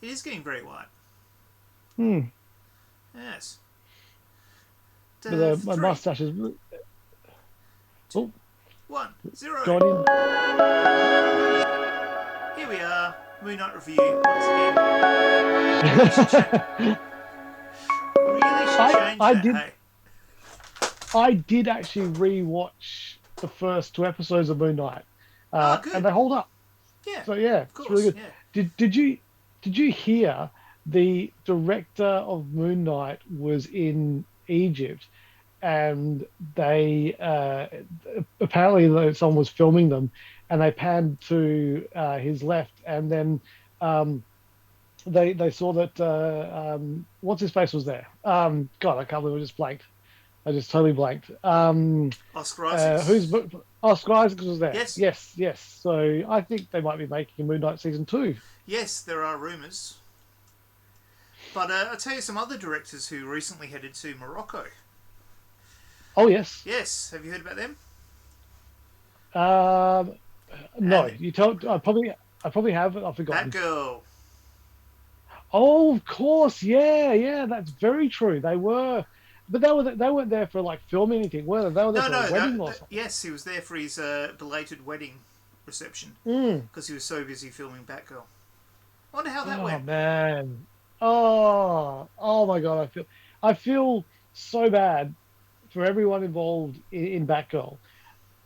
It is getting very white. Hmm. Yes. But my Three, mustache is. two, Oh, 1, 0. got in. Here we are. Moon Knight review once again. Really should really should I change I that. did Hey. I did actually rewatch the first two episodes of Moon Knight, Oh, and good. they hold up. Yeah. So yeah, Of it's really course. good. Yeah. Did you hear the director of Moon Knight was in Egypt, and they apparently someone was filming them, and they panned to his left, and then um, they saw that what's his face was there. God, I can't believe I just blanked. I just totally blanked. Oscar Who's Isaacs. Oscar Isaac was there? Yes. Yes, yes. So I think they might be making a Moon Knight season two. Yes, there are rumours. But I'll tell you some other directors who recently headed to Morocco. Oh yes. Yes, have you heard about them? Um, no, And you told. I probably have. I've forgotten. Batgirl. Oh, of course. Yeah, yeah. That's very true. They were, but they weren't there for like filming anything, were they? They were there No, for a no, wedding or something. yes, he was there for his belated wedding reception Mm. because he was so busy filming Batgirl. I wonder how that Oh went. man. Oh my God. I feel so bad for everyone involved in Batgirl.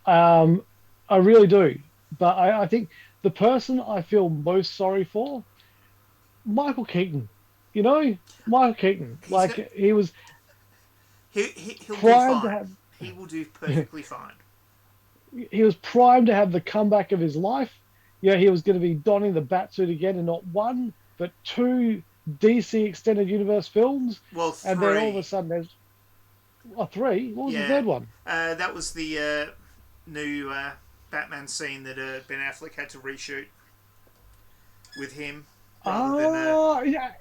Um, I really do. But I think the person I feel most sorry for, Michael Keaton. You know, Michael Keaton. He's got. Like he was He'll do primed to fine. have He will do perfectly fine. he was primed to have the comeback of his life. Yeah, he was going to be donning the Batsuit again in not one, but two DC extended universe films. Well, And then all of a three. sudden there's three. What was the Yeah, third one? that was the new Batman scene that Ben Affleck had to reshoot with him rather than Yeah,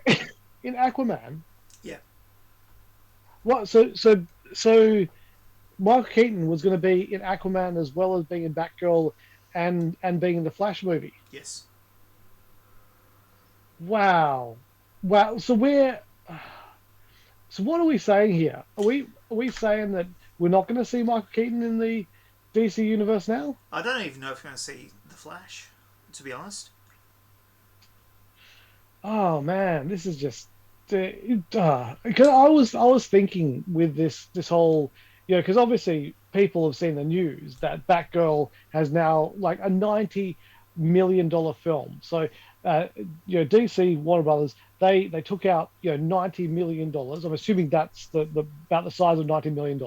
in Aquaman. yeah. What? So Michael Keaton was going to be in Aquaman as well as being in Batgirl and being in the Flash movie. Yes. Wow, wow. So what are we saying here? Are we saying that we're not going to see Michael Keaton in the DC universe now? I don't even know if I'm going to see the Flash. To be honest. Oh man, this is just because I was thinking with this whole because obviously people have seen the news that Batgirl has now like a $90 million film. So uh, DC Warner Brothers they took out $90 million. I'm assuming that's the about the size of $90 million.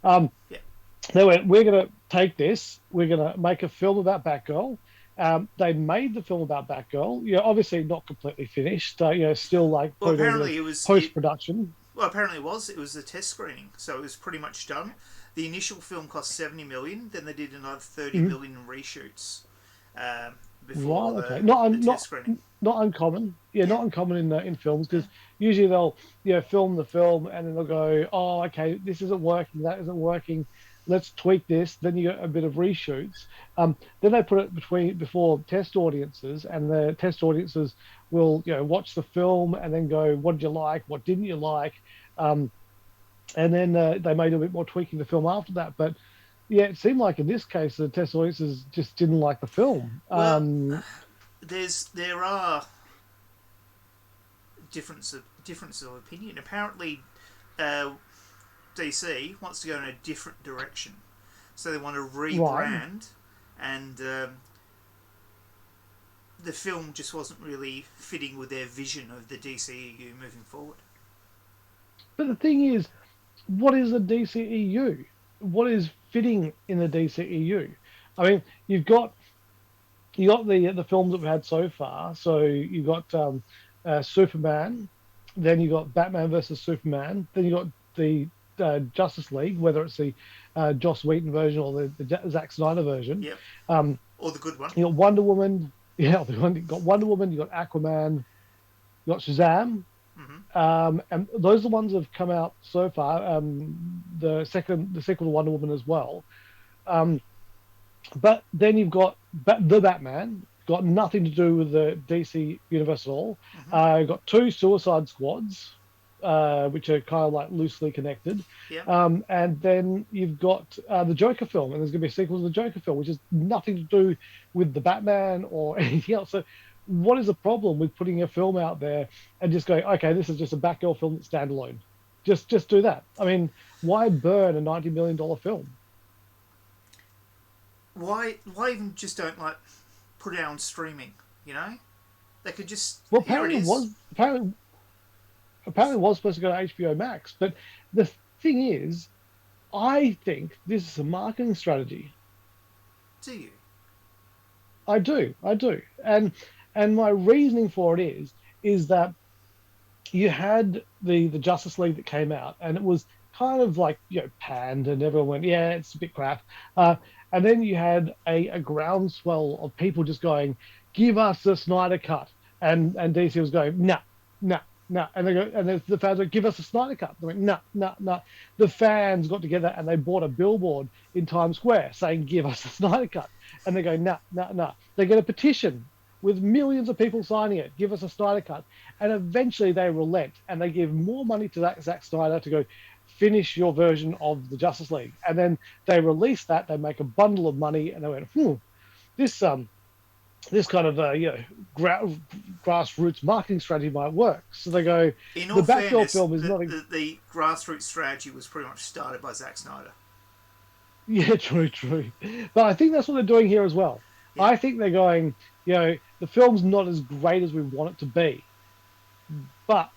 Um, Yeah. they went, we're going to take this, we're going to make a film about Batgirl. They made the film about Batgirl. Obviously not completely finished. Still like Well, put it into apparently it was post it. production. Well, apparently it was. It was a test screening, so it was pretty much done. The initial film cost 70 million. Then they did another 30 million in reshoots um, Right. before Okay. the test Not screening. not uncommon. Yeah, Yeah. not uncommon in films Yeah. because usually they'll film the film and then they'll go, oh, okay, this isn't working, that isn't working. Let's tweak this. Then you get a bit of reshoots. Then they put it before test audiences, and the test audiences will watch the film and then go, what did you like? What didn't you like? Um, and then they may do a bit more tweaking the film after that. But yeah, it seemed like in this case the test audiences just didn't like the film. Well, there are difference of opinion. Apparently, uh, DC wants to go in a different direction, so they want to Right. rebrand, and the film just wasn't really fitting with their vision of the DCEU moving forward. But the thing is, what is the DCEU? What is fitting in the DCEU? I mean, you got the films that we've had so far. So you got Superman, then you got Batman versus Superman, then you got the Justice League, whether it's the Joss Whedon version or the Zack Snyder version. Yep, Um, or the good one. you got Wonder Woman. Yeah, you got Wonder Woman. You got Aquaman. You got Shazam. Mm-hmm. And those are the ones that have come out so far. The sequel to Wonder Woman as well. Um, but then you've got the Batman. got nothing to do with the DC universe at all. Mm-hmm. Got two Suicide Squads, which are kind of like loosely connected. Yep. And then you've got the Joker film, and there's going to be a sequel to the Joker film, which has nothing to do with the Batman or anything else. So, what is the problem with putting a film out there and just going, okay, this is just a Batgirl film that's standalone? Just do that. I mean, why burn a $90 million film? Why even just don't like put it out on streaming? You know, they could just Well, here it apparently it is. was apparently it was supposed to go to HBO Max, but the thing is, I think this is a marketing strategy. Do you? I do, and my reasoning for it is that you had the Justice League that came out, and it was kind of like panned, and everyone went, yeah, it's a bit crap. And then you had a groundswell of people just going, give us the Snyder cut, and DC was going, nah, nah. No, and they go, and the fans go, give us a Snyder cut. They went, no, no, no. The fans got together and they bought a billboard in Times Square saying, give us a Snyder cut. And they go, no, no, no. They get a petition with millions of people signing it, give us a Snyder cut. And eventually they relent and they give more money to that Zack Snyder to go finish your version of the Justice League. And then they release that, they make a bundle of money, and they went, this this kind of grassroots marketing strategy might work. So they go, In the all Batgirl fairness, film is the, not. the, the grassroots strategy was pretty much started by Zack Snyder. Yeah, true, true. But I think that's what they're doing here as well. Yeah. I think they're going, the film's not as great as we want it to be, but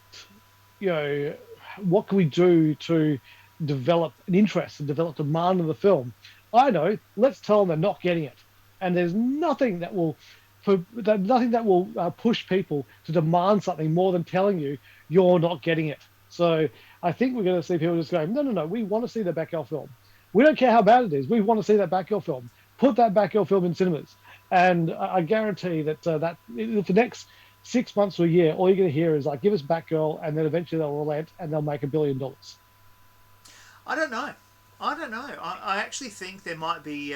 you know, what can we do to develop an interest and develop demand in the film? I know. Let's tell them they're not getting it, and there's nothing that will, push people to demand something more than telling you you're not getting it. So I think we're going to see people just going, no, no, no. We want to see the Batgirl film. We don't care how bad it is. We want to see that Batgirl film. Put that Batgirl film in cinemas, and I guarantee that for the next 6 months to a year, all you're going to hear is like, "Give us Batgirl," and then eventually they'll relent and they'll make $1 billion. I don't know. I actually think there might be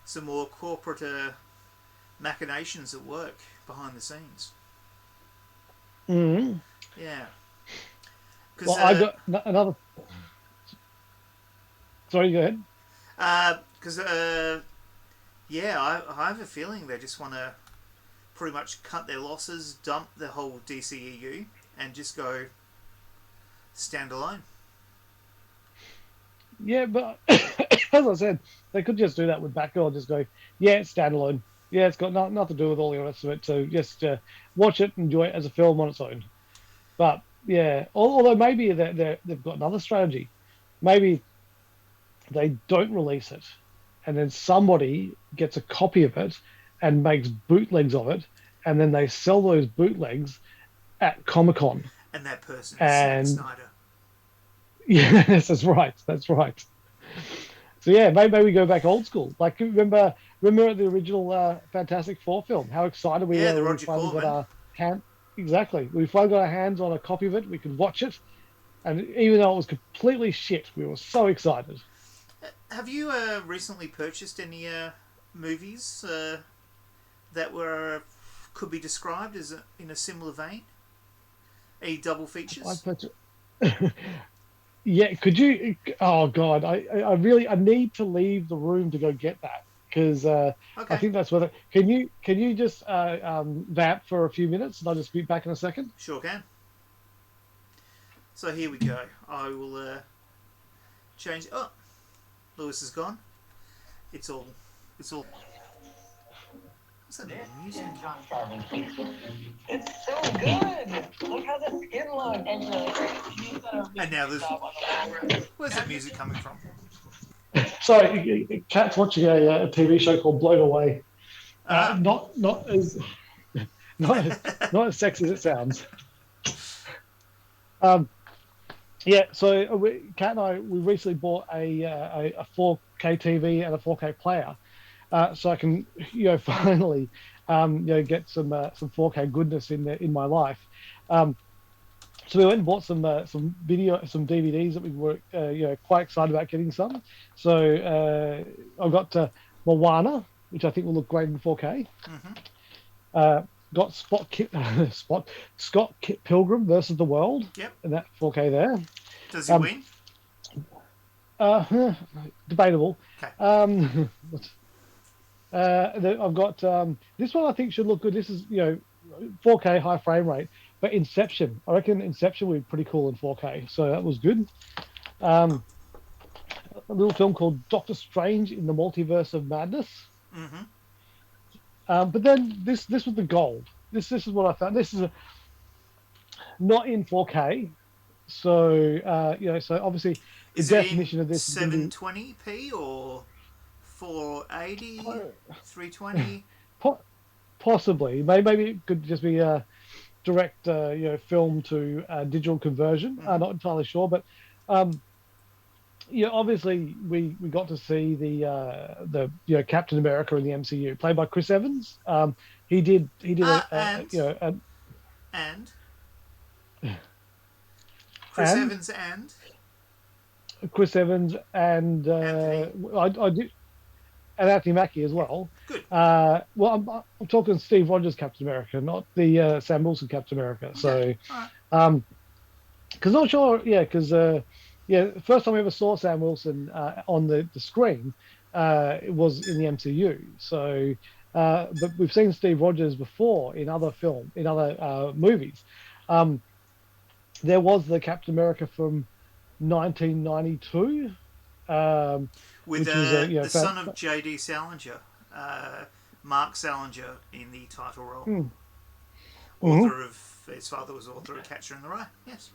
some more corporate machinations at work behind the scenes. Mm-hmm. Yeah. Well, I got another. Sorry, go ahead. Because yeah, I have a feeling they just want to pretty much cut their losses, dump the whole DCEU, and just go standalone. Yeah, but as I said, they could just do that with Batgirl. Just go, yeah, it's standalone. Yeah, it's got nothing to do with all the rest of it. So just watch it, enjoy it as a film on its own. But yeah, although maybe they've got another strategy. Maybe they don't release it, and then somebody gets a copy of it and makes bootlegs of it, and then they sell those bootlegs at Comic-Con. And that person is Zack Snyder. Yes, that's right. That's right. So yeah, maybe we go back old school. Like remember the original Fantastic Four film? How excited we were the when we Roger finally got Corman. our hand. Exactly, we finally got our hands on a copy of it. We could watch it, and even though it was completely shit, we were so excited. Have you recently purchased any movies that could be described as in a similar vein? Any double features? Yeah, could you? Oh God, I really need to leave the room to go get that because I Okay, think that's what. Can you just vamp for a few minutes and I'll just be back in a second? sure can. So here we go. I will change. Oh, Lewis is gone. It's all. What's that music? It's so good. Look how the skin looks. It's really great. He's done a really And now good there's. job on the background. Where's that music coming from? So, Kat's watching a TV show called Blown Away. Ah, Not as not as not as sexy as it sounds. Yeah, so Kat and we recently bought a 4K TV and a 4K player, so I can finally get some 4K goodness in my life. So we went and bought some DVDs that we were quite excited about getting some. So I've got Moana, which I think will look great in 4K. mm-hmm. Got Scott Pilgrim versus the World, Yep. and that 4K there. Does he win? Debatable. Okay. I've got this one. I think should look good. This is 4K high frame rate, but Inception. I reckon Inception would be pretty cool in 4K. So that was good. A little film called Doctor Strange in the Multiverse of Madness. Mm-hmm. But then this was the gold. This is what I found. This is not in 4K. So so obviously the definition of this is going to be 720p or 480, 320. Possibly. Maybe it could just be a direct film to digital conversion. Not entirely sure, but obviously we got to see the Captain America in the MCU played by Chris Evans. He did And Chris Evans and Chris Evans and I did. And Anthony Mackie as well. Good. Well, I'm talking Steve Rogers Captain America, not the Sam Wilson Captain America. So, because not sure, because the first time we ever saw Sam Wilson on the screen, it was in the MCU. So, but we've seen Steve Rogers before in other movies. There was the Captain America from 1992. With the son of J.D. Salinger, Mark Salinger, in the title role. Author of, his father was author of Catcher in the Rye. Yes.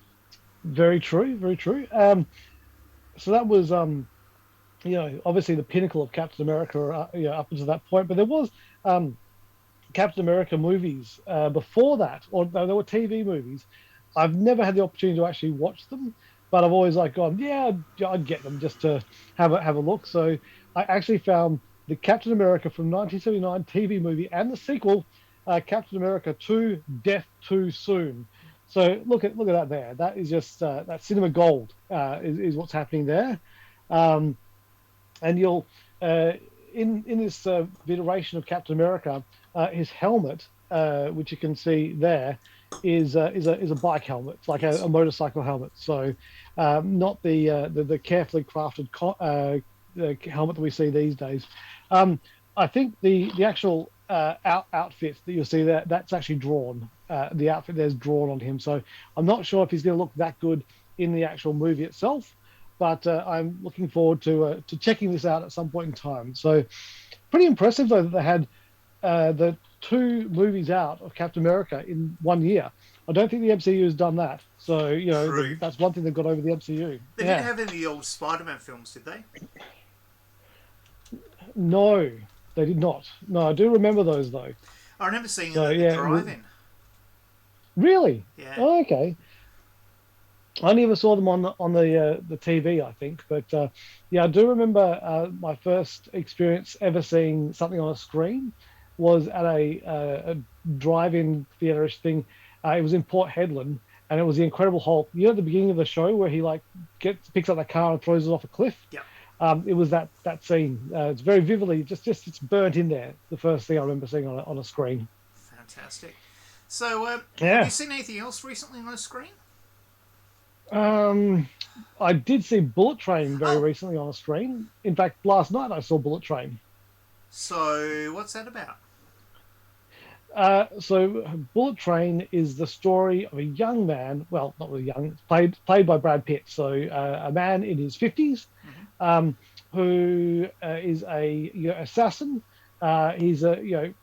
Very true, very true. So that was, obviously the pinnacle of Captain America, up until that point. But there was Captain America movies before that, or there were TV movies. I've never had the opportunity to actually watch them. But I've always gone, I'd get them just to have a look. So I actually found the Captain America from 1979 TV movie and the sequel, Captain America 2: Death Too Soon. So look at that there. That is just that cinema gold is what's happening there. And you'll in this iteration of Captain America, his helmet, which you can see there, is a bike helmet. It's like a motorcycle helmet. So not the carefully crafted helmet that we see these days. I think the actual outfit that you'll see there, that's actually drawn. The outfit there's drawn on him. So I'm not sure if he's going to look that good in the actual movie itself, but I'm looking forward to checking this out at some point in time. So pretty impressive though that they had the 2 movies out of Captain America in 1 year. I don't think the MCU has done that. So, that's one thing they've got over the MCU. They didn't have any of the old Spider-Man films, did they? No, they did not. No, I do remember those, though. I remember seeing them at the drive-in. Really? Yeah. Oh, okay. I never saw them on the TV, I think. But, I do remember my first experience ever seeing something on a screen was at a drive-in theatre-ish thing. It was in Port Hedland, and it was the Incredible Hulk. You know, at the beginning of the show where he picks up the car and throws it off a cliff. Yeah. It was that scene. It's very vividly just it's burnt in there. The first thing I remember seeing on a screen. Fantastic. So, have you seen anything else recently on a screen? I did see Bullet Train very recently on a screen. In fact, last night I saw Bullet Train. So, what's that about? So Bullet Train is the story of a young man, well, not really young, played by Brad Pitt. So a man in his 50s who is a assassin. He's the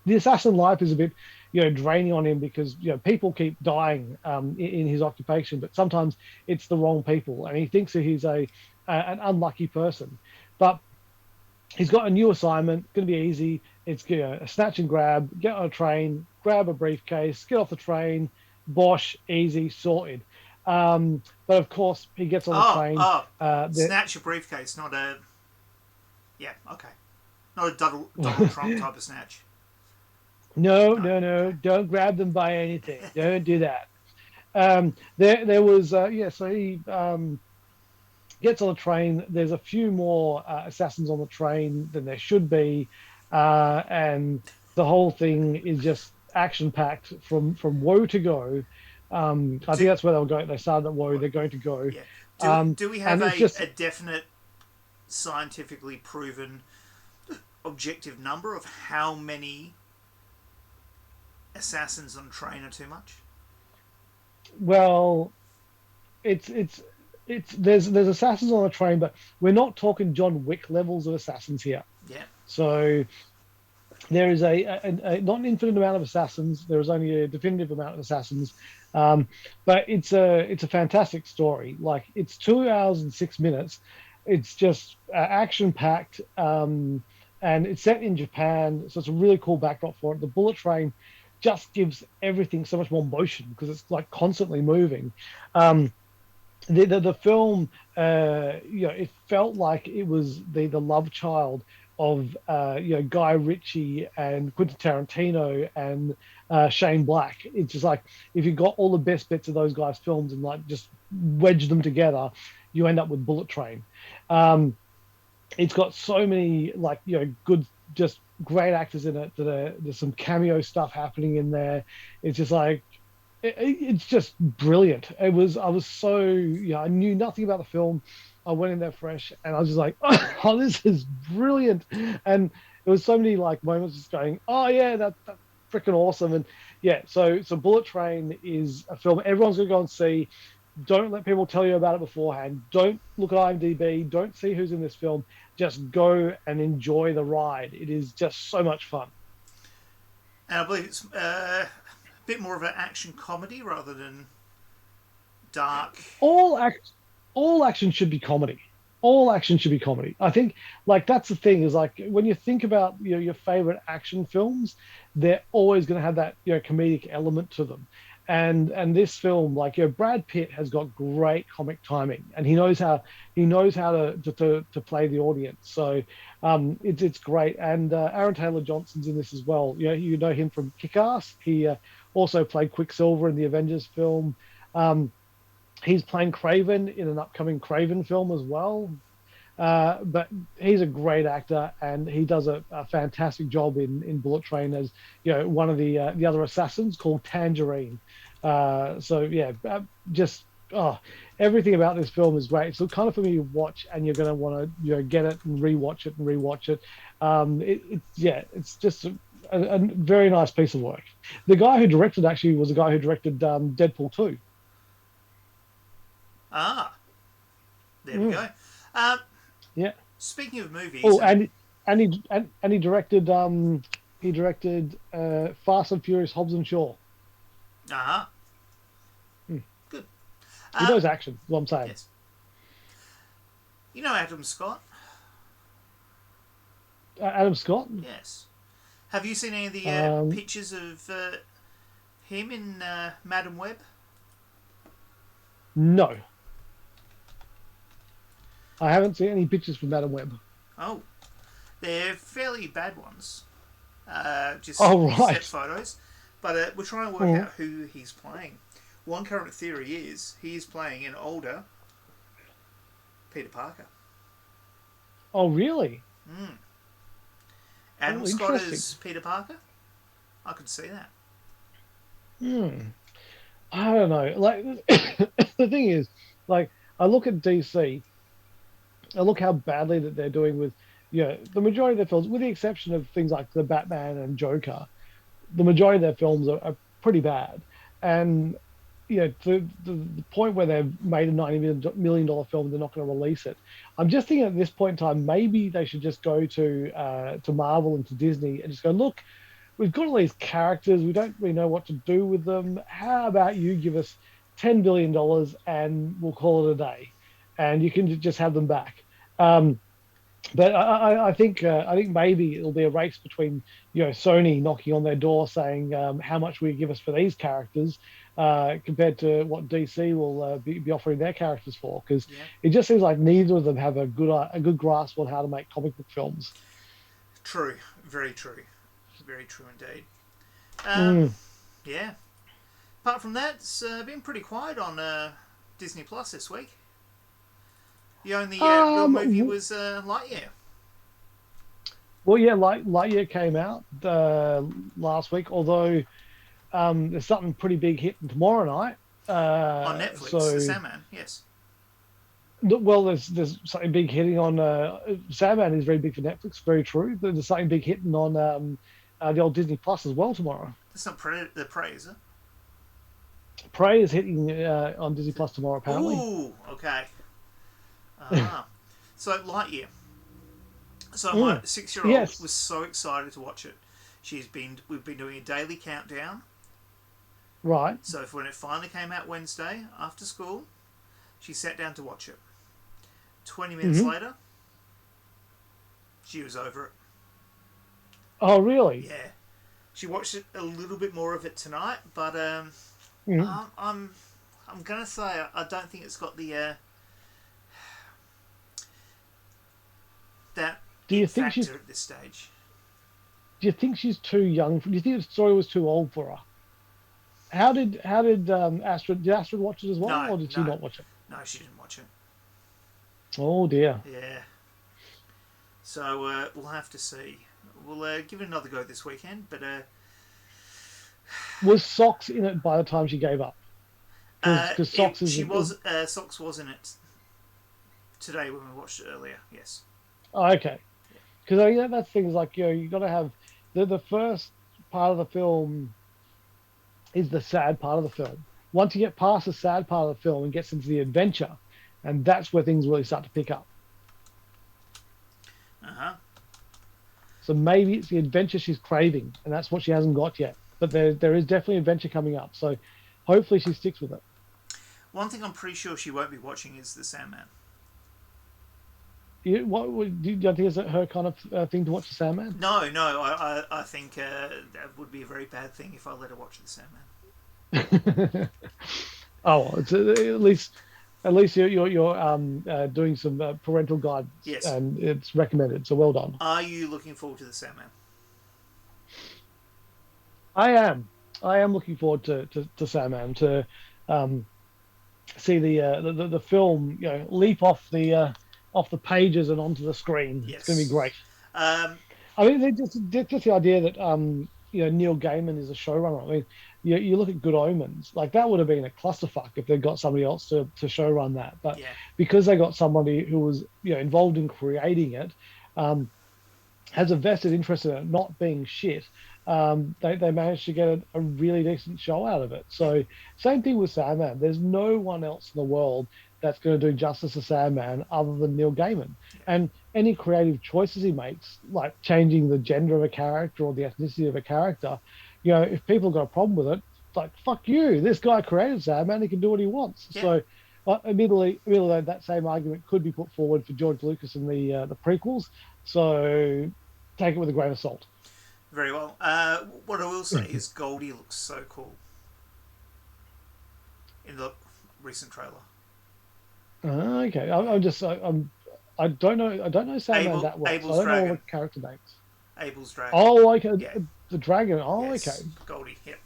assassin life is a bit draining on him because people keep dying in his occupation, but sometimes it's the wrong people, and he thinks that he's an unlucky person. But he's got a new assignment, going to be easy. It's a snatch and grab, get on a train, grab a briefcase, get off the train, bosh, easy, sorted. But of course, he gets on the train. Snatch a briefcase, not a... Yeah, okay. Not a double Trump type of snatch. No. Don't grab them by anything. Don't do that. There was... so he... gets on the train. There's a few more assassins on the train than there should be, and the whole thing is just action packed from woe to go. I think Do, that's where they'll go. They started at woe. They're going to go. yeah. Do we have And it's just a definite, scientifically proven, objective number of how many assassins on train are too much? well, it's there's assassins on a train, but we're not talking John Wick levels of assassins here. Yeah. So there is a not an infinite amount of assassins. There is only a definitive amount of assassins, um, but it's a fantastic story. Like it's 2 hours and 6 minutes. It's just action packed, and it's set in Japan, so it's a really cool backdrop for it. The bullet train just gives everything so much more motion because it's like constantly moving. Um, the film, it felt like it was the love child of Guy Ritchie and Quentin Tarantino and Shane Black. It's just like if you got all the best bits of those guys' films and like just wedge them together, you end up with Bullet Train. Um, it's got so many like good, just great actors in it. There's some cameo stuff happening in there. It's just like it's just brilliant. I was so I knew nothing about the film. I went in there fresh, and I was just like, oh, this is brilliant. And there was so many like moments just going, oh yeah, that's freaking awesome. And yeah, so Bullet Train is a film everyone's gonna go and see. Don't let people tell you about it beforehand. Don't look at IMDb. Don't see who's in this film. Just go and enjoy the ride. It is just so much fun. And I believe it's a bit more of an action comedy rather than dark. All action should be comedy. All action should be comedy. I think like that's the thing is like when you think about your favorite action films, they're always going to have that comedic element to them. And this film, like Brad Pitt has got great comic timing, and he knows how to play the audience. So it's great. And Aaron Taylor Johnson's in this as well. You know him from Kick-Ass. He also played Quicksilver in the Avengers film. Um, he's playing Craven in an upcoming Craven film as well. But he's a great actor, and he does a fantastic job in Bullet Train as one of the other assassins called Tangerine. So yeah, just everything about this film is great. So kind of for me to watch, and you're going to want to get it and rewatch it and rewatch it. It's just a very nice piece of work. The guy who directed actually was the guy who directed Deadpool 2. Ah, there we go. Yeah. Speaking of movies, Oh, and he directed Fast and Furious Hobbs and Shaw. uh-huh. Hmm. Good. He knows action. Is what I'm saying. Yes. You know Adam Scott? Adam Scott. Yes. Have you seen any of the pictures of him in Madam Web? No. I haven't seen any pictures from Madam Web. Oh, they're fairly bad ones. Just right. set photos. But we're trying to work out who he's playing. One current theory is he is playing an older Peter Parker. Oh, really? Adam Scott is Peter Parker? I could see that. I don't know. Like the thing is, like I look at DC. I look how badly that they're doing with, the majority of their films, with the exception of things like the Batman and Joker, the majority of their films are pretty bad. And, to the point where they've made a $90 million film, they're not going to release it. I'm just thinking at this point in time, maybe they should just go to Marvel and to Disney and just go, look, we've got all these characters. We don't really know what to do with them. How about you give us $10 billion and we'll call it a day? And you can just have them back. But I think maybe it'll be a race between Sony knocking on their door saying how much will you give us for these characters compared to what DC will be offering their characters for, because it just seems like neither of them have a good grasp on how to make comic book films. True, very true indeed. Yeah. Apart from that, it's been pretty quiet on Disney Plus this week. The only real movie was Lightyear. Well, yeah, Lightyear came out last week, although there's something pretty big hitting tomorrow night. On Netflix, The So, Sandman. Yes. well, there's something big hitting on Sandman is very big for Netflix, very true. There's something big hitting on the old Disney Plus as well tomorrow. That's not the Prey, is it? Prey is hitting on Disney Plus tomorrow, apparently. Ooh, okay. Ah, so Lightyear. So my 6-year-old Yes. was so excited to watch it. We've been doing a daily countdown. Right. So when it finally came out Wednesday after school, she sat down to watch it. 20 minutes later, she was over it. Oh, really? Yeah, she watched it a little bit more of it tonight, but Mhm. I'm gonna say I don't think it's got the that Do you it think she's? factor at this stage. Do you think she's too young? Do you think the story was too old for her? How did Astrid? Did Astrid watch it as well, No, or did she no, not watch it? no, she didn't watch it. Oh dear. Yeah, so we'll have to see. We'll give it another go this weekend, but Was Socks in it by the time she gave up? Because Socks is she was Socks was in it today when we watched it earlier. Yes. oh, okay. Because I think that's things like you got to have the first part of the film is the sad part of the film. Once you get past the sad part of the film and gets into the adventure, and that's where things really start to pick up. Uh huh. So maybe it's the adventure she's craving, and that's what she hasn't got yet. But there is definitely adventure coming up. So hopefully she sticks with it. One thing I'm pretty sure she won't be watching is The Sandman. Do you think it's her kind of thing to watch the Sandman? No, no, I think that would be a very bad thing if I let her watch The Sandman. Oh, it's at least you're doing some parental guidance, Yes. and it's recommended. So well done. Are you looking forward to The Sandman? I am. I am looking forward to Sandman to um, see the film leap off the pages and onto the screen. It's going to be Yes. great. Um, I mean, just the idea that Neil Gaiman is a showrunner. I mean, you look at Good Omens, like that would have been a clusterfuck if they got somebody else to showrun that. But yeah. because they got somebody who was involved in creating it, has a vested interest in it not being shit. They managed to get a really decent show out of it. So same thing with Sandman. There's no one else in the world that's going to do justice to Sandman other than Neil Gaiman. And any creative choices he makes, like changing the gender of a character or the ethnicity of a character, if people got a problem with it, it's like fuck you. This guy created Sandman. He can do what he wants. Yeah. So. Admittedly, that same argument could be put forward for George Lucas in the prequels. So take it with a grain of salt. Very well. What I will say is Goldie looks so cool in the recent trailer. Okay, I don't know Sandman that well. Abel's So I don't know all dragon. the character names. Abel's dragon. Oh, okay, Yeah. the dragon. Oh, Yes, okay. Goldie. Yep.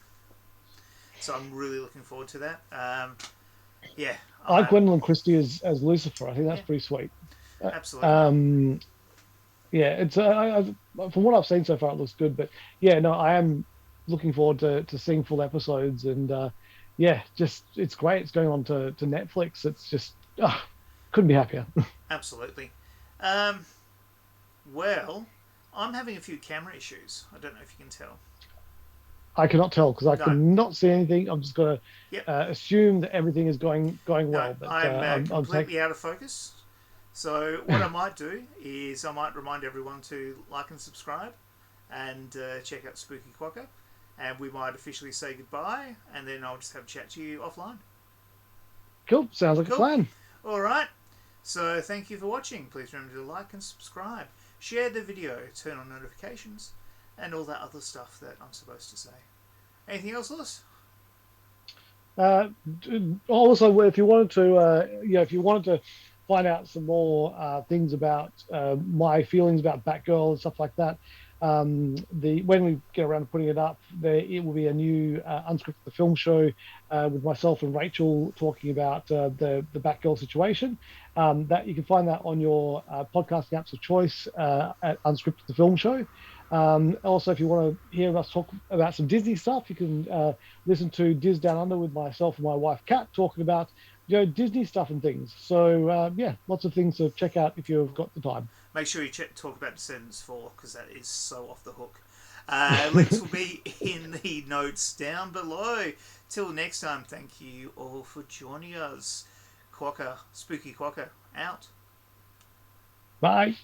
So I'm really looking forward to that. Yeah. I like Gwendolyn Christie as Lucifer. I think that's Yeah. pretty sweet. Absolutely. Yeah, it's from what I've seen so far, it looks good. But yeah, no, I am looking forward to seeing full episodes, and yeah, just it's great. It's going on to Netflix. It's just couldn't be happier. Absolutely. Well, I'm having a few camera issues. I don't know if you can tell. I cannot tell because I No. cannot see anything. I'm just going to Yep. assume that everything is going well. No, But I'm I'm completely out of focus. So what I might do is I might remind everyone to like and subscribe and check out Spooky Quokka. And we might officially say goodbye, and then I'll just have a chat to you offline. cool. Sounds like Cool. a plan. All right. So thank you for watching. Please remember to like and subscribe. Share the video, turn on notifications, and all that other stuff that I'm supposed to say. Anything else, Lewis? Also, if you wanted to find out some more things about my feelings about Batgirl and stuff like that, when we get around to putting it up, it will be a new unscripted the film show with myself and Rachel talking about the Batgirl situation. That you can find that on your podcasting apps of choice at Unscripted the Film Show. Also, if you want to hear us talk about some Disney stuff, you can listen to Diz Down Under with myself and my wife Kat talking about Disney stuff and things. So yeah, lots of things to check out if you've got the time. Make sure you talk about Descendants 4 because that is so off the hook. Links will be in the notes down below. Till next time, thank you all for joining us. Quokka, Spooky Quokka, out. Bye.